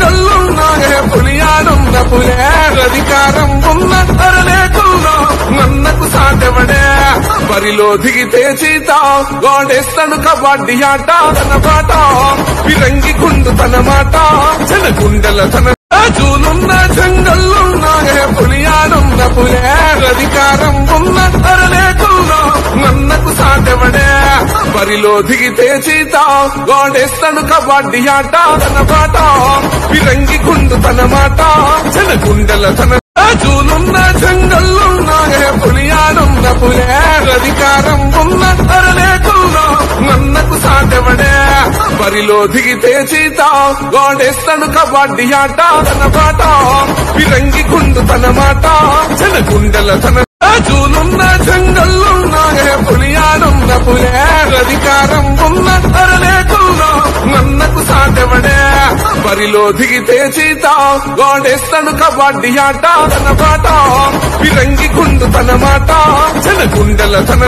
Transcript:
జంగల్లున్నాగే పులియాడున్న పులే అధికారం ఉన్న తరలేకుల్లో నన్నకు సాధ్యపడే బరిలో దిగితే చీత గోడేస్తాడు కబడ్డీ ఆట తన పాట పిరంగి గుండు తన మాట తన గుండెల తన రాజులున్న జంగల్లున్నాగే పులియాడున్న పులే అధికారం ఉన్న తరలేకుల్లో నన్నకు సాధ్యపడే బరిలో దిగితే చీత గోడేస్తాడు కబడ్డీ ఆట తన పాట పిరంగి గుండు తన మాట తన గుండెల తన రాజులున్న జంగల్లున్నాగే పులియాడున్న పులే అధికారం ఉన్న తరలేకుల్లో నన్నకు సాధ్యపడే బరిలో దిగితే చీత గోడేస్తాడు కబడ్డీ ఆట తన పాట పిరంగి గుండు తన మాట తన గుండెల తన రాజులున్న జంగల్లున్నాగే పులియాడున్న పులే అధికారం ఉన్న తరలేకుల్లో నన్నకు సాధ్యపడే బరిలో దిగితే చీత గోడేస్తాడు కబడ్డీ ఆట తన పాట పిరంగి గుండు తన మాట తన గుండెల తన